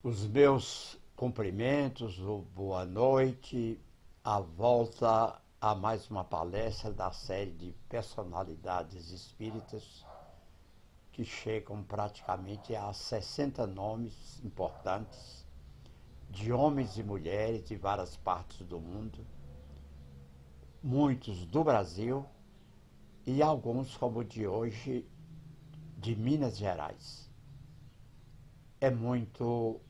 Os meus cumprimentos, boa noite, a volta a mais uma palestra da série de personalidades espíritas que chegam praticamente a 60 nomes importantes de homens e mulheres de várias partes do mundo, muitos do Brasil e alguns, como o de hoje, de Minas Gerais. É muito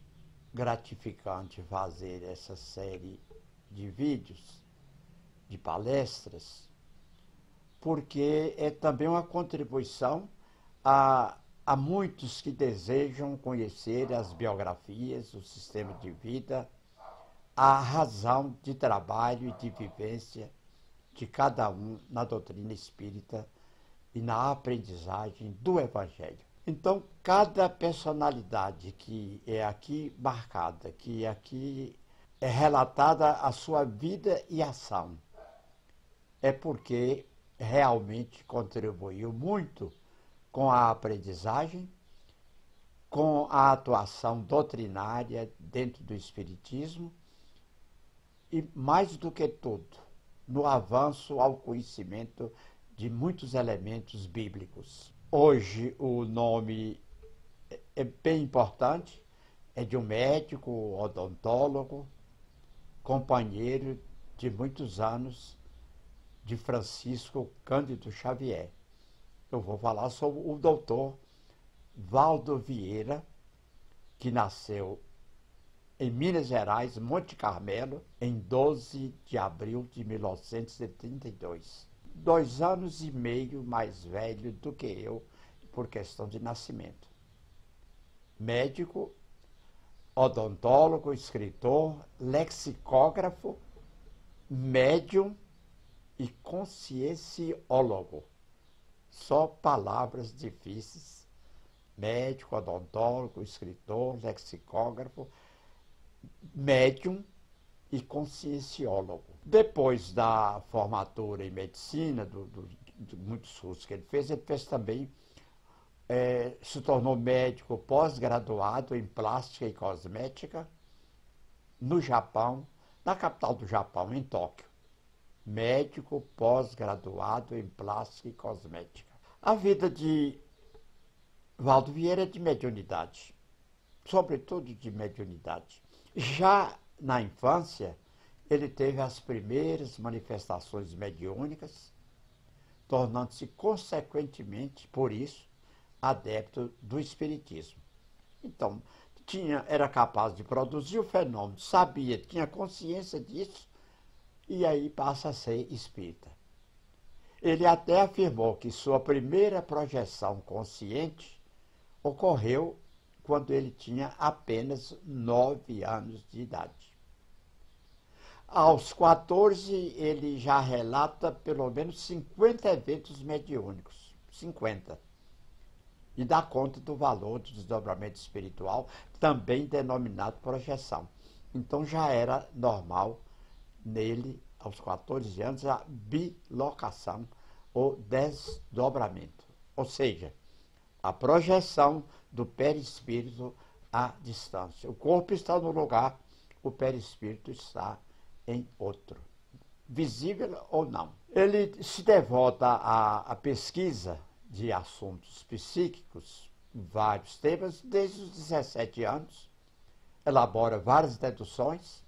gratificante fazer essa série de vídeos, de palestras, porque é também uma contribuição a muitos que desejam conhecer as biografias, o sistema de vida, a razão de trabalho e de vivência de cada um na doutrina espírita e na aprendizagem do Evangelho. Então, cada personalidade que é aqui marcada, que aqui é relatada a sua vida e ação, é porque realmente contribuiu muito com a aprendizagem, com a atuação doutrinária dentro do Espiritismo e, mais do que tudo, no avanço ao conhecimento de muitos elementos bíblicos. Hoje o nome é bem importante, é de um médico odontólogo, companheiro de muitos anos de Francisco Cândido Xavier. Eu vou falar sobre o doutor Valdo Vieira, que nasceu em Minas Gerais, Monte Carmelo, em 12 de abril de 1932. 2 anos e meio mais velho do que eu, por questão de nascimento. Médico, odontólogo, escritor, lexicógrafo, médium e conscienciólogo. Só palavras difíceis. Médico, odontólogo, escritor, lexicógrafo, médium e conscienciólogo. Depois da formatura em medicina, de muitos cursos que ele fez também, se tornou médico pós-graduado em plástica e cosmética no Japão, na capital do Japão, em Tóquio. Médico pós-graduado em plástica e cosmética. A vida de Valdo Vieira é de mediunidade, sobretudo de mediunidade. Já na infância, ele teve as primeiras manifestações mediúnicas, tornando-se, consequentemente, por isso, adepto do espiritismo. Então, era capaz de produzir o fenômeno, sabia, tinha consciência disso, e aí passa a ser espírita. Ele até afirmou que sua primeira projeção consciente ocorreu quando ele tinha apenas 9 anos de idade. Aos 14, ele já relata pelo menos 50 eventos mediúnicos. 50. E dá conta do valor do desdobramento espiritual, também denominado projeção. Então já era normal nele, aos 14 anos, a bilocação ou desdobramento. Ou seja, a projeção do perispírito à distância. O corpo está no lugar, o perispírito está em outro, visível ou não. Ele se devota à pesquisa de assuntos psíquicos, vários temas, desde os 17 anos, elabora várias deduções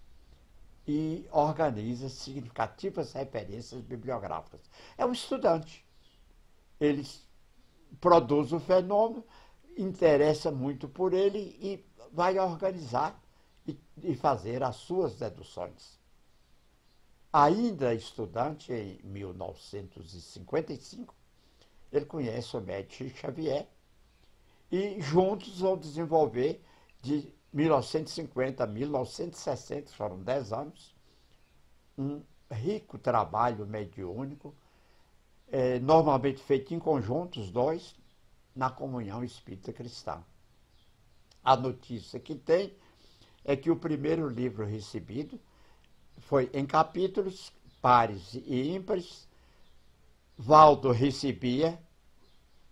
e organiza significativas referências bibliográficas. É um estudante. Ele produz o fenômeno, interessa muito por ele e vai organizar e fazer as suas deduções. Ainda estudante, em 1955, ele conhece o médico Xavier e juntos vão desenvolver, de 1950 a 1960, foram 10 anos, um rico trabalho mediúnico, normalmente feito em conjunto, os dois, na comunhão espírita cristã. A notícia que tem é que o primeiro livro recebido foi em capítulos pares e ímpares. Valdo recebia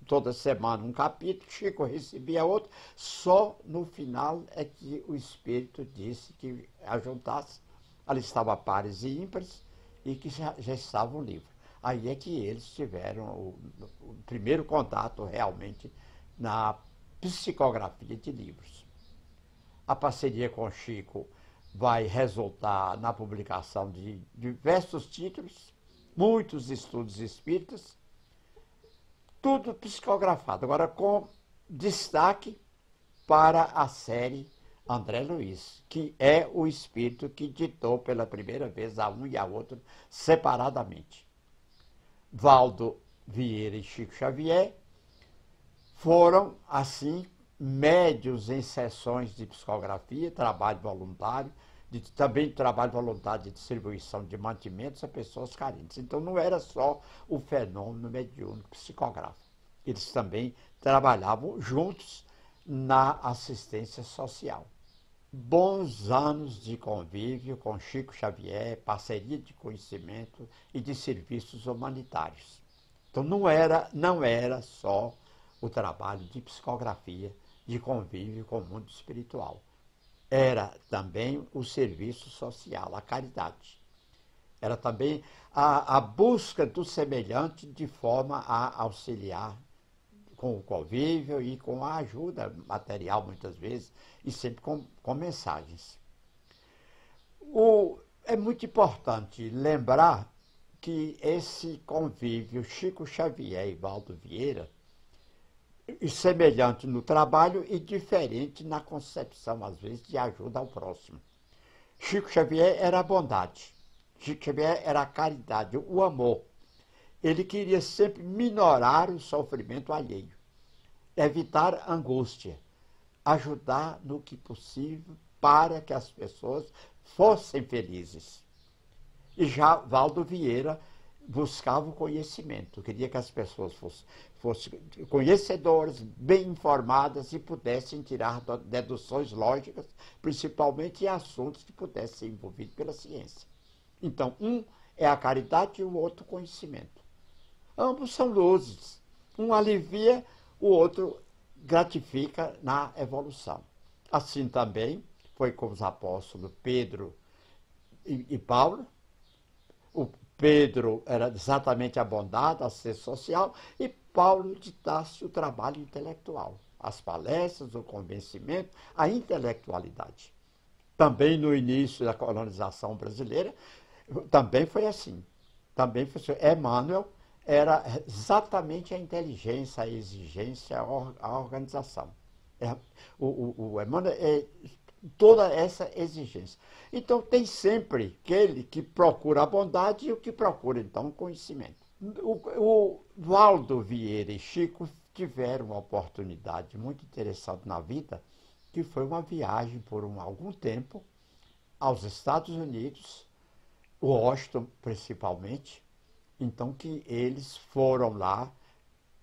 toda semana um capítulo, Chico recebia outro, só no final é que o espírito disse que ajuntasse, ali estava pares e ímpares, e que já estava o livro. Aí é que eles tiveram o primeiro contato realmente na psicografia de livros. A parceria com o Chico vai resultar na publicação de diversos títulos, muitos estudos espíritas, tudo psicografado, agora com destaque para a série André Luiz, que é o espírito que ditou pela primeira vez a um e a outro separadamente. Valdo Vieira e Chico Xavier foram, assim, médios em sessões de psicografia, trabalho voluntário, também trabalho voluntário de distribuição de mantimentos a pessoas carentes. Então não era só o fenômeno mediúnico psicográfico. Eles também trabalhavam juntos na assistência social. Bons anos de convívio com Chico Xavier, parceria de conhecimento e de serviços humanitários. Então não era só o trabalho de psicografia, de convívio com o mundo espiritual. Era também o serviço social, a caridade. Era também a busca do semelhante de forma a auxiliar com o convívio e com a ajuda material, muitas vezes, e sempre com mensagens. É muito importante lembrar que esse convívio Chico Xavier e Valdo Vieira semelhante no trabalho e diferente na concepção, às vezes, de ajuda ao próximo. Chico Xavier era a bondade, Chico Xavier era a caridade, o amor. Ele queria sempre minorar o sofrimento alheio, evitar angústia, ajudar no que possível para que as pessoas fossem felizes. E já Valdo Vieira buscava o conhecimento, queria que as pessoas fossem conhecedoras, bem informadas e pudessem tirar deduções lógicas, principalmente em assuntos que pudessem ser envolvidos pela ciência. Então, um é a caridade e o outro o conhecimento. Ambos são luzes. Um alivia, o outro gratifica na evolução. Assim também foi com os apóstolos Pedro e Paulo. O Pedro era exatamente a bondade, a assistência social, e Paulo ditasse o trabalho intelectual, as palestras, o convencimento, a intelectualidade. Também no início da colonização brasileira, também foi assim. Também foi assim. Emmanuel era exatamente a inteligência, a exigência, a organização. O Emmanuel é toda essa exigência. Então, tem sempre aquele que procura a bondade e o que procura, então, o conhecimento. O Valdo Vieira e Chico tiveram uma oportunidade muito interessante na vida, que foi uma viagem por algum tempo aos Estados Unidos, Washington principalmente, então que eles foram lá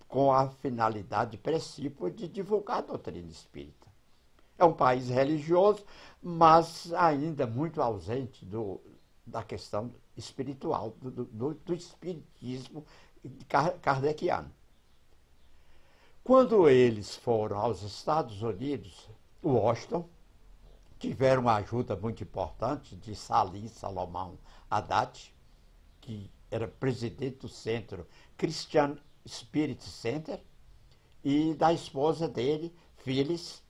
com a finalidade principal de divulgar a doutrina espírita. É um país religioso, mas ainda muito ausente da questão espiritual, do espiritismo kardeciano. Quando eles foram aos Estados Unidos, Washington, tiveram uma ajuda muito importante de Salim Salomão Haddad, que era presidente do centro Christian Spirit Center, e da esposa dele, Phyllis,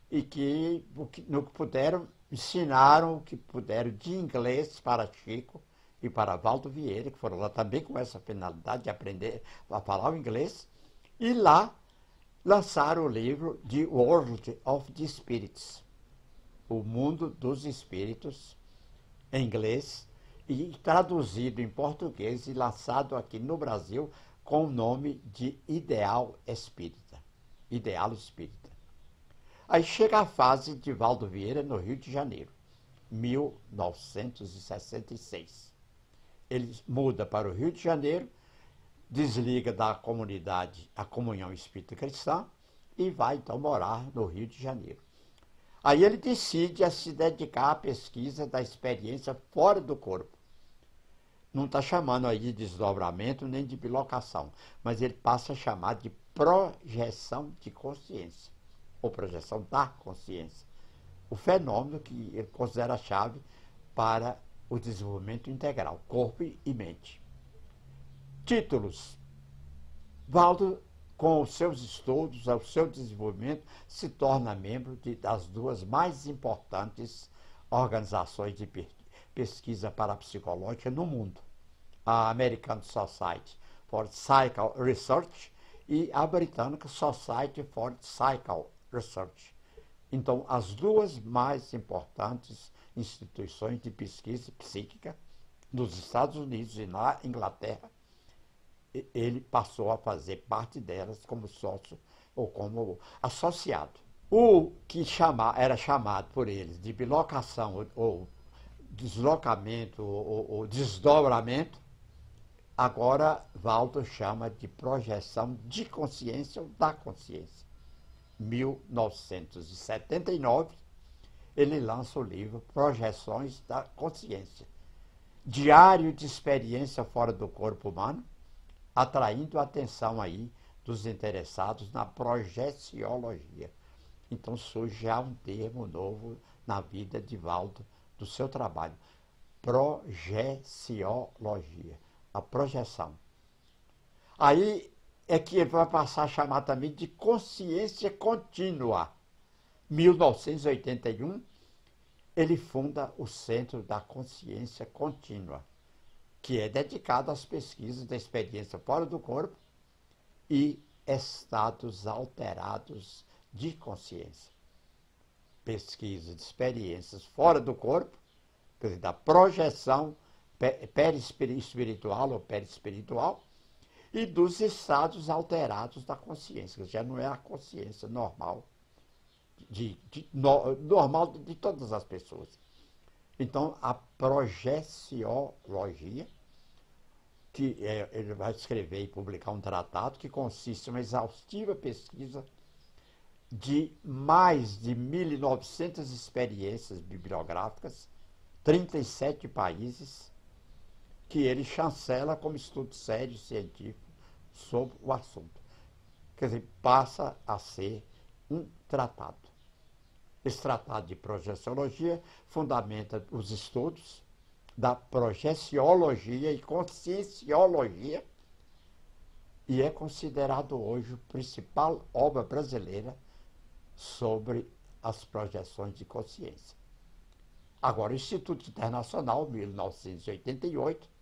e que no que puderam, ensinaram o que puderam de inglês para Chico e para Valdo Vieira, que foram lá também com essa finalidade de aprender a falar o inglês, e lá lançaram o livro The World of the Spirits, o mundo dos espíritos, em inglês, e traduzido em português e lançado aqui no Brasil com o nome de Ideal Espírita. Ideal Espírita. Aí chega a fase de Valdo Vieira no Rio de Janeiro, 1966. Ele muda para o Rio de Janeiro, desliga da comunidade, a Comunhão Espírita Cristã, e vai então morar no Rio de Janeiro. Aí ele decide a se dedicar à pesquisa da experiência fora do corpo. Não está chamando aí de desdobramento nem de bilocação, mas ele passa a chamar de projeção de consciência, ou projeção da consciência, o fenômeno que ele considera a chave para o desenvolvimento integral, corpo e mente. Títulos. Valdo, com os seus estudos, o seu desenvolvimento, se torna membro das duas mais importantes organizações de pesquisa parapsicológica no mundo, a American Society for Psychical Research e a Britânica Society for Psychical Research. Então, as duas mais importantes instituições de pesquisa psíquica nos Estados Unidos e na Inglaterra, ele passou a fazer parte delas como sócio ou como associado. O que era chamado por eles de bilocação ou deslocamento ou desdobramento, agora Valdo chama de projeção de consciência ou da consciência. 1979, ele lança o livro Projeções da Consciência, diário de experiência fora do corpo humano, atraindo a atenção aí dos interessados na projeciologia. Então surge já um termo novo na vida de Valdo, do seu trabalho, projeciologia, a projeção. Aí é que ele vai passar a chamar também de consciência contínua. 1981, ele funda o Centro da Consciência Contínua, que é dedicado às pesquisas da experiência fora do corpo e estados alterados de consciência. Pesquisa de experiências fora do corpo, quer dizer, da projeção perispiritual ou perispiritual, e dos estados alterados da consciência, que já não é a consciência normal, normal de todas as pessoas. Então, a projeciologia, que ele vai escrever e publicar um tratado que consiste em uma exaustiva pesquisa de mais de 1.900 experiências bibliográficas, 37 países, que ele chancela como estudo sério científico sobre o assunto. Quer dizer, passa a ser um tratado. Esse tratado de projeciologia fundamenta os estudos da projeciologia e conscienciologia e é considerado hoje a principal obra brasileira sobre as projeções de consciência. Agora, o Instituto Internacional, 1988,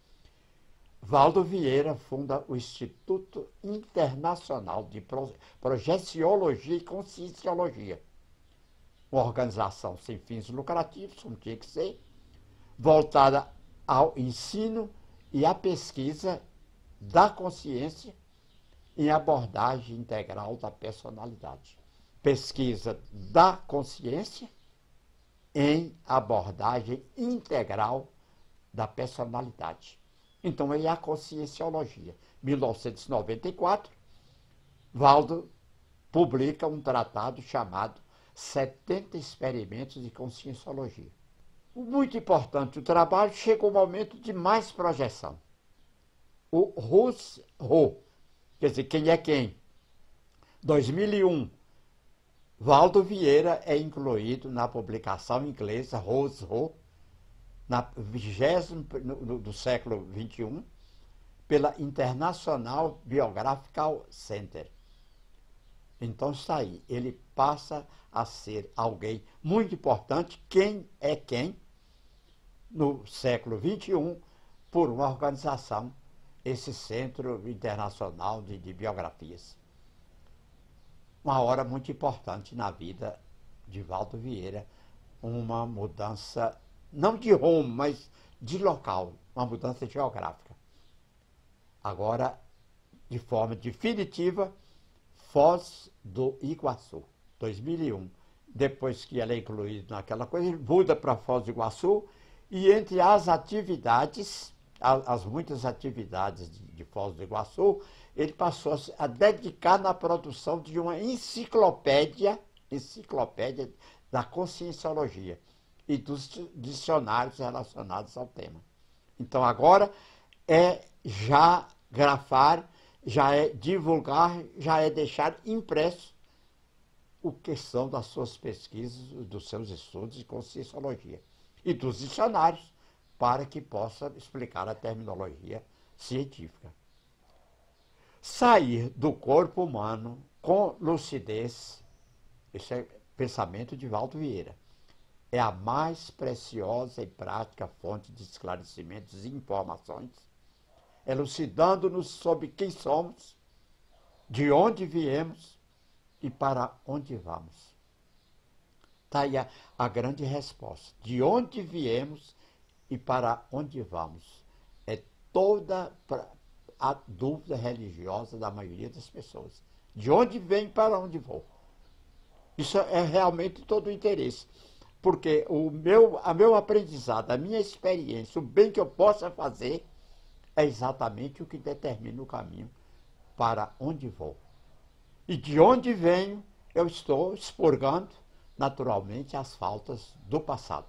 Valdo Vieira funda o Instituto Internacional de Projeciologia e Conscienciologia, uma organização sem fins lucrativos, como tinha que ser, voltada ao ensino e à pesquisa da consciência em abordagem integral da personalidade. Pesquisa da consciência em abordagem integral da personalidade. Então, é a conscienciologia. 1994, Valdo publica um tratado chamado 70 Experimentos de Conscienciologia. Muito importante o trabalho, chega o momento de mais projeção. O Who's-Who, quer dizer, quem é quem? 2001, Valdo Vieira é incluído na publicação inglesa Who's-Who, na 20º do século XXI, pela International Biographical Center. Então está aí, ele passa a ser alguém muito importante, quem é quem, no século XXI, por uma organização, esse Centro Internacional de Biografias. Uma hora muito importante na vida de Valdo Vieira, uma mudança, não de rumo, mas de local, uma mudança geográfica. Agora, de forma definitiva, Foz do Iguaçu, 2001. Depois que ela é incluída naquela coisa, ele muda para Foz do Iguaçu e entre as atividades, as muitas atividades de Foz do Iguaçu, ele passou a dedicar na produção de uma enciclopédia da conscienciologia e dos dicionários relacionados ao tema. Então agora é já grafar já é divulgar, já é deixar impresso o que são das suas pesquisas, dos seus estudos de conscienciologia e dos dicionários, para que possa explicar a terminologia científica. Sair do corpo humano com lucidez, esse é pensamento de Valdo Vieira, é a mais preciosa e prática fonte de esclarecimentos e informações, elucidando-nos sobre quem somos, de onde viemos e para onde vamos. Está aí a grande resposta. De onde viemos e para onde vamos. É toda a dúvida religiosa da maioria das pessoas. De onde vem e para onde vou. Isso é realmente todo o interesse. Porque o meu aprendizado, a minha experiência, o bem que eu possa fazer, é exatamente o que determina o caminho para onde vou. E de onde venho, eu estou expurgando, naturalmente, as faltas do passado.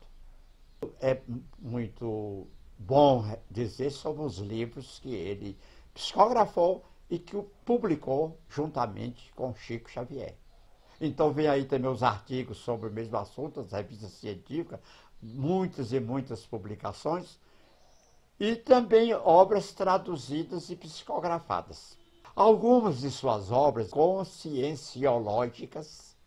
É muito bom dizer sobre os livros que ele psicografou e que publicou juntamente com Chico Xavier. Então vem aí também os artigos sobre o mesmo assunto, as revistas científicas, muitas e muitas publicações, e também obras traduzidas e psicografadas. Algumas de suas obras conscienciológicas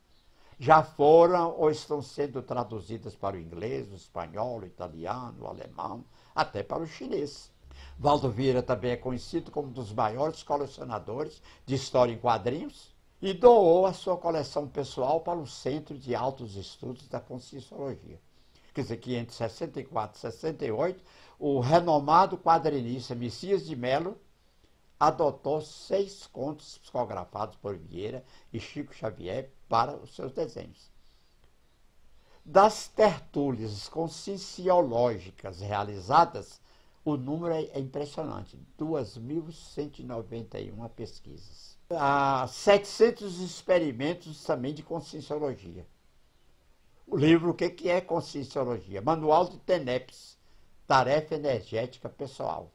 já foram ou estão sendo traduzidas para o inglês, o espanhol, o italiano, o alemão, até para o chinês. Valdo Vieira também é conhecido como um dos maiores colecionadores de história em quadrinhos e doou a sua coleção pessoal para o Centro de Altos Estudos da Conscienciologia. Quer dizer que entre 64 e 68, o renomado quadrinista Messias de Melo adotou 6 contos psicografados por Vieira e Chico Xavier para os seus desenhos. Das tertúlias conscienciológicas realizadas, o número é impressionante, 2.191 pesquisas. Há 700 experimentos também de conscienciologia. O livro, o que é conscienciologia? Manual de TENEPS, Tarefa Energética Pessoal.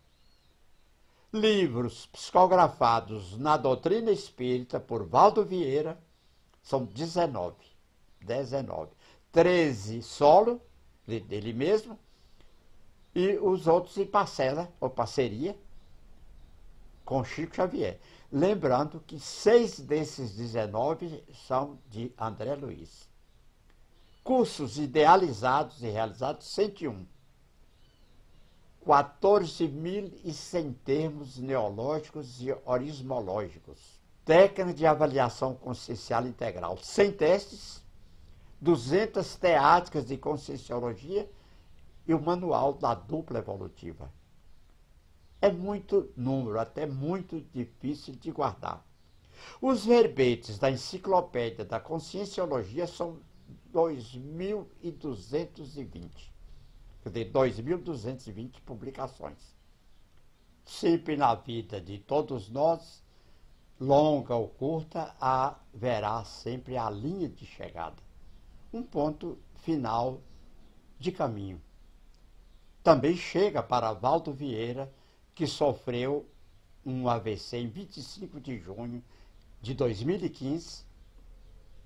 Livros psicografados na doutrina espírita por Valdo Vieira são 19. 13 solo, dele mesmo, e os outros em parcela, ou parceria, com Chico Xavier. Lembrando que 6 desses 19 são de André Luiz. Cursos idealizados e realizados, 101. 14.100 termos neológicos e orismológicos. Técnica de avaliação consciencial integral, 100 testes, 200 teáticas de conscienciologia e o manual da dupla evolutiva. É muito número, até muito difícil de guardar. Os verbetes da enciclopédia da conscienciologia são 2.220. Quer dizer, 2.220 publicações. Sempre na vida de todos nós, longa ou curta, haverá sempre a linha de chegada. Um ponto final de caminho. Também chega para Valdo Vieira, que sofreu um AVC em 25 de junho de 2015,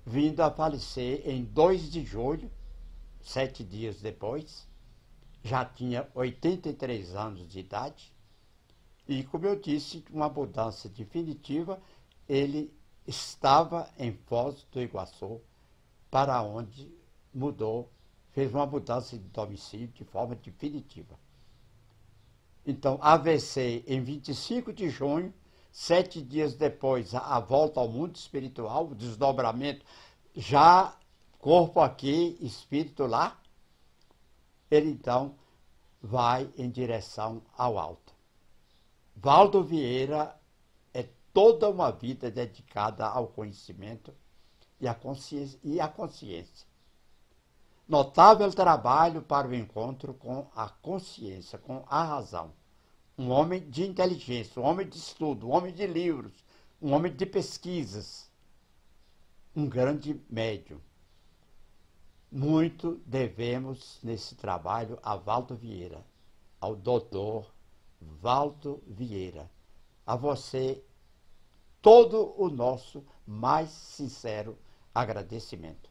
vindo a falecer em 2 de julho, 7 dias depois. Já tinha 83 anos de idade e, como eu disse, uma mudança definitiva. Ele estava em Foz do Iguaçu, para onde mudou, fez uma mudança de domicílio de forma definitiva. Então, AVC em 25 de junho, 7 dias depois, a volta ao mundo espiritual, o desdobramento, já corpo aqui, espírito lá. Ele então vai em direção ao alto. Valdo Vieira é toda uma vida dedicada ao conhecimento e à consciência. Notável trabalho para o encontro com a consciência, com a razão. Um homem de inteligência, um homem de estudo, um homem de livros, um homem de pesquisas, um grande médium. Muito devemos nesse trabalho a Valdo Vieira, ao doutor Valdo Vieira. A você, todo o nosso mais sincero agradecimento.